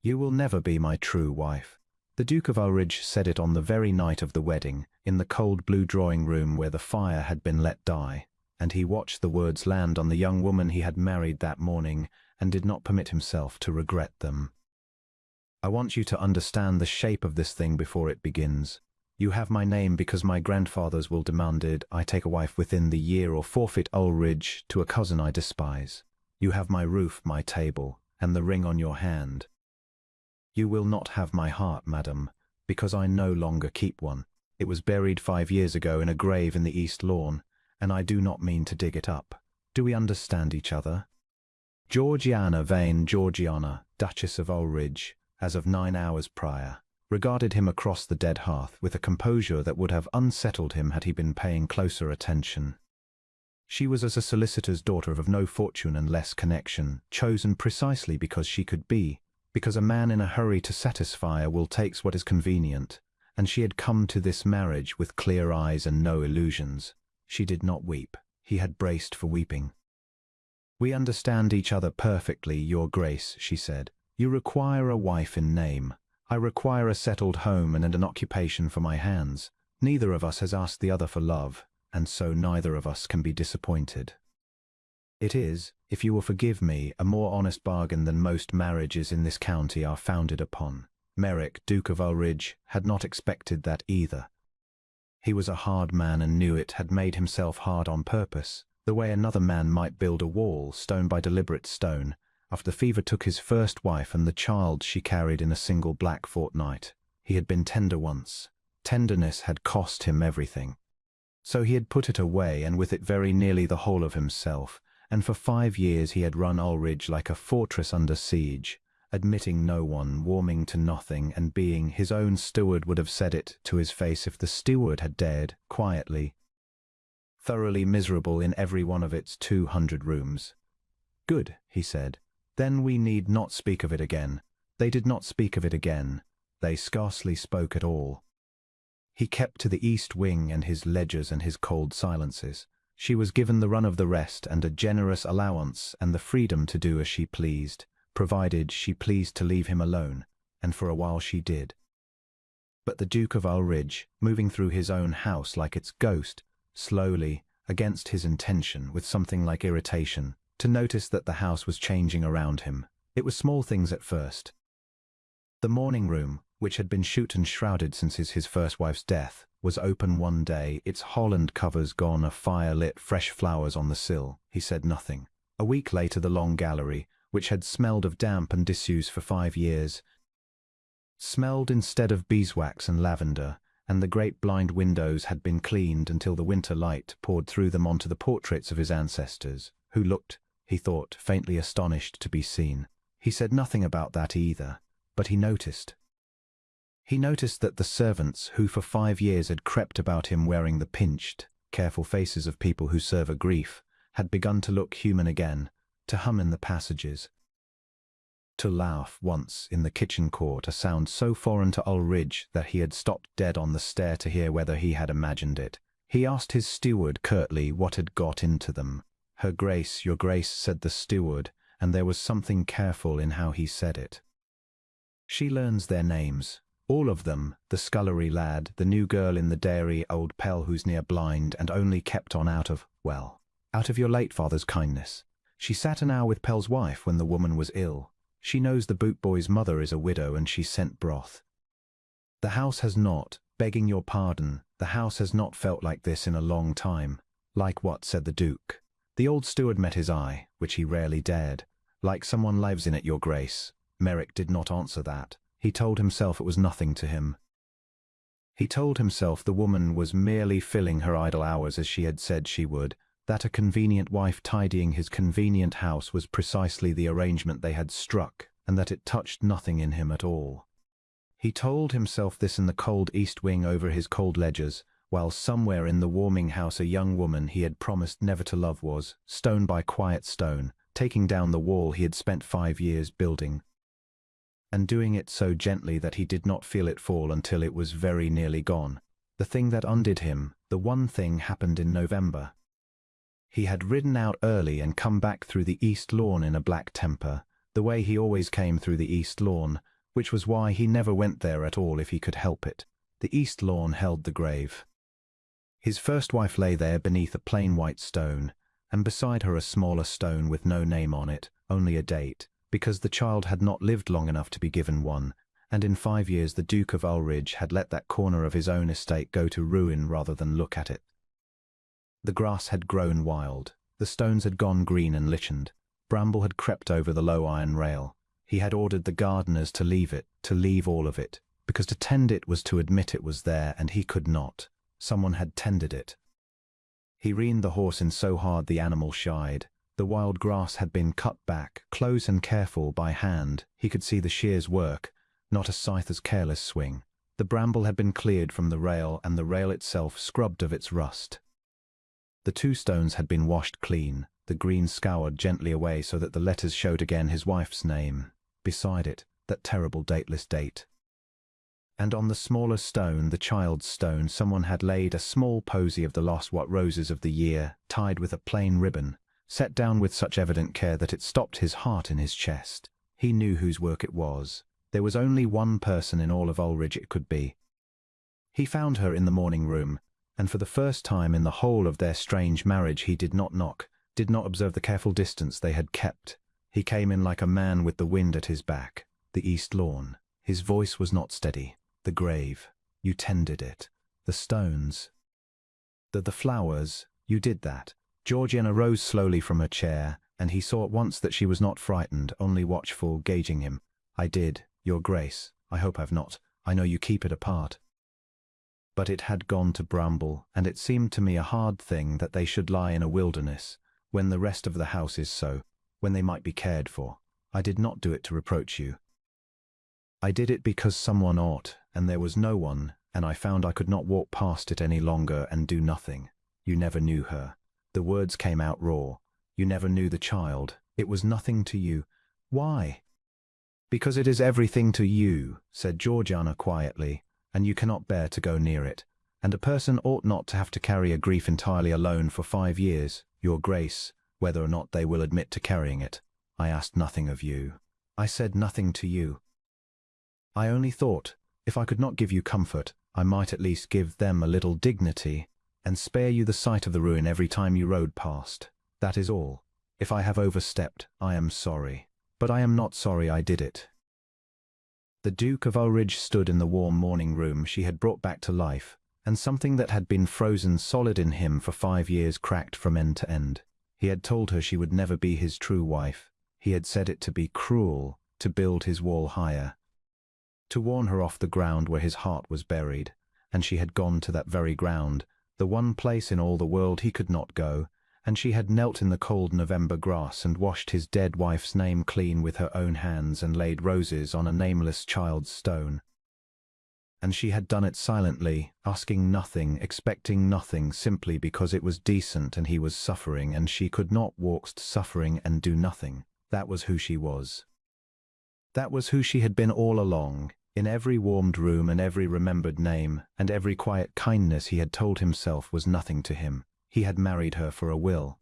You will never be my true wife. The Duke of Ulridge said it on the very night of the wedding, in the cold blue drawing room where the fire had been let die, and he watched the words land on the young woman he had married that morning and did not permit himself to regret them. I want you to understand the shape of this thing before it begins. You have my name because my grandfathers will demanded I take a wife within the year or forfeit Ulridge to a cousin I despise. You have my roof, my table, and the ring on your hand. You will not have my heart, madam, because I no longer keep one. It was buried 5 years ago in a grave in the East Lawn, and I do not mean to dig it up. Do we understand each other? Georgiana Vane, Georgiana, Duchess of Ulridge, as of 9 hours prior, regarded him across the dead hearth with a composure that would have unsettled him had he been paying closer attention. She was as a solicitor's daughter of no fortune and less connection, chosen precisely because she could be, because a man in a hurry to satisfy her will takes what is convenient, and she had come to this marriage with clear eyes and no illusions. She did not weep. He had braced for weeping. We understand each other perfectly, Your Grace, she said. You require a wife in name. I require a settled home and an occupation for my hands. Neither of us has asked the other for love, and so neither of us can be disappointed. It is, if you will forgive me, a more honest bargain than most marriages in this county are founded upon. Merrick, Duke of Ulridge, had not expected that either. He was a hard man and knew it, had made himself hard on purpose, the way another man might build a wall, stone by deliberate stone, after the fever took his first wife and the child she carried in a single black fortnight. He had been tender once. Tenderness had cost him everything. So he had put it away, and with it very nearly the whole of himself, and for 5 years he had run Ulridge like a fortress under siege, admitting no one, warming to nothing, and being his own steward would have said it to his face if the steward had dared, quietly, thoroughly miserable in every one of its 200 rooms. Good, he said. Then we need not speak of it again. They did not speak of it again. They scarcely spoke at all. He kept to the east wing and his ledgers and his cold silences. She was given the run of the rest and a generous allowance and the freedom to do as she pleased, provided she pleased to leave him alone, and for a while she did. But the Duke of Ulridge, moving through his own house like its ghost, slowly, against his intention, with something like irritation, to notice that the house was changing around him. It was small things at first. The morning room, which had been shut and shrouded since his first wife's death, was open one day, its holland covers gone, a fire lit, fresh flowers on the sill. He said nothing. A week later the long gallery, which had smelled of damp and disuse for 5 years, smelled instead of beeswax and lavender, and the great blind windows had been cleaned until the winter light poured through them onto the portraits of his ancestors, who looked, he thought, faintly astonished to be seen. He said nothing about that either, but he noticed. He noticed that the servants, who for 5 years had crept about him wearing the pinched, careful faces of people who serve a grief, had begun to look human again, to hum in the passages, to laugh once in the kitchen court, a sound so foreign to Ulridge that he had stopped dead on the stair to hear whether he had imagined it. He asked his steward curtly what had got into them. Her Grace, Your Grace, said the steward, and there was something careful in how he said it. She learns their names. All of them, the scullery lad, the new girl in the dairy, old Pell who's near blind and only kept on out of your late father's kindness. She sat an hour with Pell's wife when the woman was ill. She knows the boot boy's mother is a widow and she sent broth. The house has not, begging your pardon, the house has not felt like this in a long time. Like what, said the Duke. The old steward met his eye, which he rarely dared. Like someone lives in it, Your Grace. Merrick did not answer that. He told himself it was nothing to him. He told himself the woman was merely filling her idle hours as she had said she would, that a convenient wife tidying his convenient house was precisely the arrangement they had struck, and that it touched nothing in him at all. He told himself this in the cold east wing over his cold ledgers, while somewhere in the warming house a young woman he had promised never to love was, stone by quiet stone, taking down the wall he had spent 5 years building, and doing it so gently that he did not feel it fall until it was very nearly gone. The thing that undid him, the one thing, happened in November. He had ridden out early and come back through the East Lawn in a black temper, the way he always came through the East Lawn, which was why he never went there at all if he could help it. The east lawn held the grave. His first wife lay there beneath a plain white stone, and beside her a smaller stone with no name on it, only a date, because the child had not lived long enough to be given one, and in 5 years the Duke of Ulridge had let that corner of his own estate go to ruin rather than look at it. The grass had grown wild, the stones had gone green and lichened, bramble had crept over the low iron rail. He had ordered the gardeners to leave it, to leave all of it, because to tend it was to admit it was there, and he could not. Someone had tended it. He reined the horse in so hard the animal shied. The wild grass had been cut back, close and careful, by hand. He could see the shears work, not a scyther's careless swing. The bramble had been cleared from the rail, and the rail itself scrubbed of its rust. The 2 stones had been washed clean, the green scoured gently away so that the letters showed again his wife's name. Beside it, that terrible dateless date. And on the smaller stone, the child's stone, someone had laid a small posy of the lost what roses of the year, tied with a plain ribbon, set down with such evident care that it stopped his heart in his chest. He knew whose work it was. There was only one person in all of Ulridge it could be. He found her in the morning room, and for the first time in the whole of their strange marriage he did not knock, did not observe the careful distance they had kept. He came in like a man with the wind at his back. The east lawn. His voice was not steady. The grave. You tended it. The stones. The flowers. You did that. Georgiana rose slowly from her chair, and he saw at once that she was not frightened, only watchful, gauging him. I did, Your Grace. I hope I've not. I know you keep it apart. But it had gone to bramble, and it seemed to me a hard thing that they should lie in a wilderness, when the rest of the house is so, when they might be cared for. I did not do it to reproach you. I did it because someone ought, and there was no one, and I found I could not walk past it any longer and do nothing. You never knew her. The words came out raw. You never knew the child. It was nothing to you. Why? Because it is everything to you, said Georgiana quietly, and you cannot bear to go near it. And a person ought not to have to carry a grief entirely alone for 5 years, Your Grace, whether or not they will admit to carrying it. I asked nothing of you. I said nothing to you. I only thought, if I could not give you comfort, I might at least give them a little dignity, and spare you the sight of the ruin every time you rode past. That is all. If I have overstepped, I am sorry. But I am not sorry I did it. The Duke of Ulridge stood in the warm morning room she had brought back to life, and something that had been frozen solid in him for 5 years cracked from end to end. He had told her she would never be his true wife. He had said it to be cruel, to build his wall higher, to warn her off the ground where his heart was buried, and she had gone to that very ground, the one place in all the world he could not go, and she had knelt in the cold November grass and washed his dead wife's name clean with her own hands and laid roses on a nameless child's stone. And she had done it silently, asking nothing, expecting nothing, simply because it was decent and he was suffering, and she could not walk suffering and do nothing. That was who she was. That was who she had been all along. In every warmed room and every remembered name, and every quiet kindness he had told himself was nothing to him. He had married her for a will.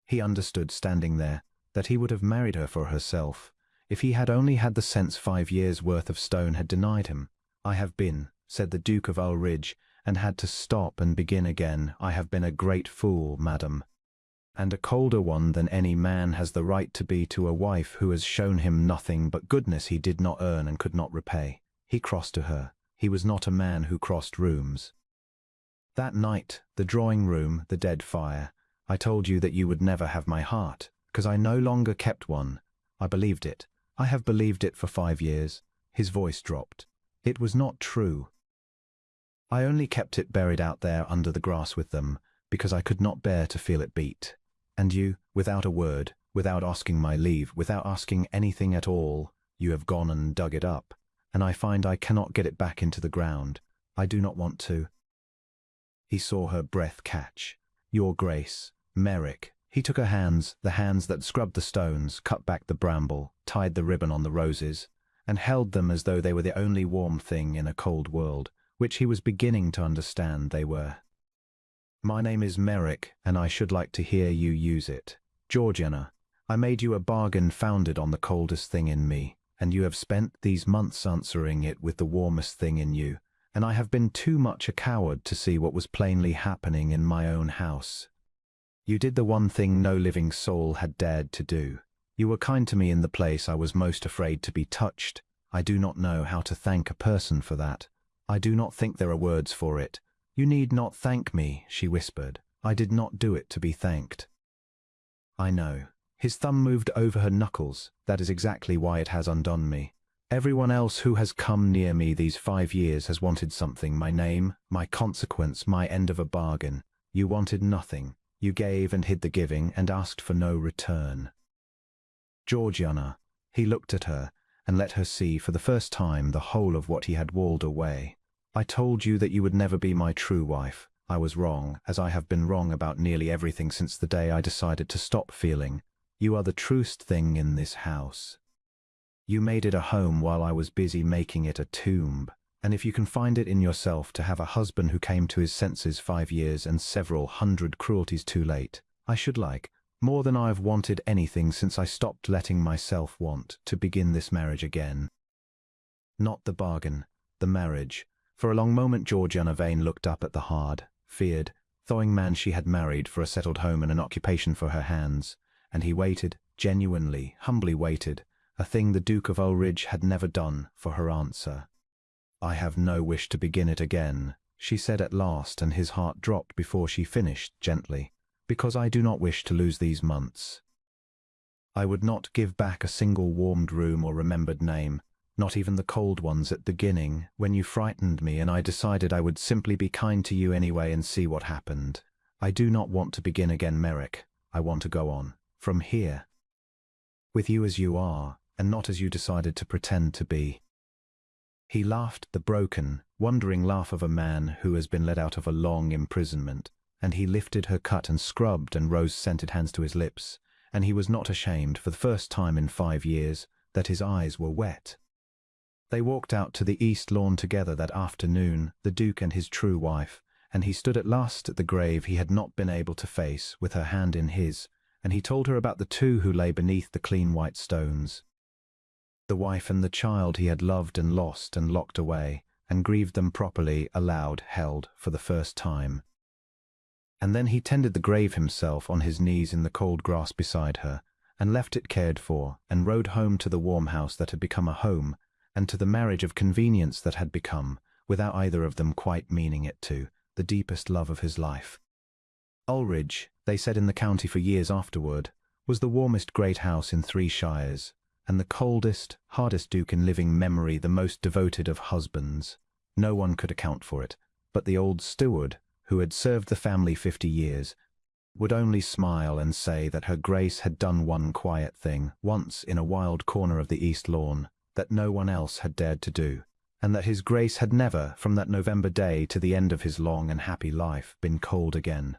He understood, standing there, that he would have married her for herself, if he had only had the sense 5 years' worth of stone had denied him. I have been, said the Duke of Ulridge, and had to stop and begin again. I have been a great fool, madam, and a colder one than any man has the right to be to a wife who has shown him nothing but goodness he did not earn and could not repay. He crossed to her. He was not a man who crossed rooms. That night, the drawing room, the dead fire, I told you that you would never have my heart, because I no longer kept one. I believed it. I have believed it for 5 years. His voice dropped. It was not true. I only kept it buried out there under the grass with them, because I could not bear to feel it beat. And you, without a word, without asking my leave, without asking anything at all, you have gone and dug it up, and I find I cannot get it back into the ground. I do not want to. He saw her breath catch. Your Grace, Merrick. He took her hands, the hands that scrubbed the stones, cut back the bramble, tied the ribbon on the roses, and held them as though they were the only warm thing in a cold world, which he was beginning to understand they were. My name is Merrick, and I should like to hear you use it. Georgiana, I made you a bargain founded on the coldest thing in me. and you have spent these months answering it with the warmest thing in you, and I have been too much a coward to see what was plainly happening in my own house. You did the one thing no living soul had dared to do. You were kind to me in the place I was most afraid to be touched. I do not know how to thank a person for that. I do not think there are words for it. You need not thank me, she whispered. I did not do it to be thanked. I know. His thumb moved over her knuckles. That is exactly why it has undone me. Everyone else who has come near me these 5 years has wanted something, my name, my consequence, my end of a bargain. You wanted nothing. You gave and hid the giving and asked for no return. Georgiana, he looked at her and let her see for the first time the whole of what he had walled away. I told you that you would never be my true wife. I was wrong, as I have been wrong about nearly everything since the day I decided to stop feeling. You are the truest thing in this house. You made it a home while I was busy making it a tomb. And if you can find it in yourself to have a husband who came to his senses 5 years and several hundred cruelties too late, I should like, more than I have wanted anything since I stopped letting myself want, to begin this marriage again. Not the bargain, the marriage. For a long moment Georgiana Vane looked up at the hard, feared, thawing man she had married for a settled home and an occupation for her hands, and he waited, genuinely, humbly waited, a thing the Duke of Ulridge had never done, for her answer. I have no wish to begin it again, she said at last, and his heart dropped before she finished gently, because I do not wish to lose these months. I would not give back a single warmed room or remembered name, not even the cold ones at the beginning, when you frightened me and I decided I would simply be kind to you anyway and see what happened. I do not want to begin again, Merrick. I want to go on, from here. With you as you are, and not as you decided to pretend to be. He laughed the broken, wondering laugh of a man who has been let out of a long imprisonment, and he lifted her cut and scrubbed and rose-scented hands to his lips, and he was not ashamed, for the first time in 5 years, that his eyes were wet. They walked out to the east lawn together that afternoon, the Duke and his true wife, and he stood at last at the grave he had not been able to face, with her hand in his, and he told her about the two who lay beneath the clean white stones. The wife and the child he had loved and lost and locked away, and grieved them properly, aloud, held, for the first time. And then he tended the grave himself on his knees in the cold grass beside her, and left it cared for, and rode home to the warm house that had become a home, and to the marriage of convenience that had become, without either of them quite meaning it to, the deepest love of his life. Ulridge, they said in the county for years afterward, was the warmest great house in 3 shires, and the coldest, hardest Duke in living memory, the most devoted of husbands. No one could account for it, but the old steward, who had served the family 50 years, would only smile and say that her Grace had done one quiet thing, once in a wild corner of the east lawn, that no one else had dared to do, and that his Grace had never, from that November day to the end of his long and happy life, been cold again.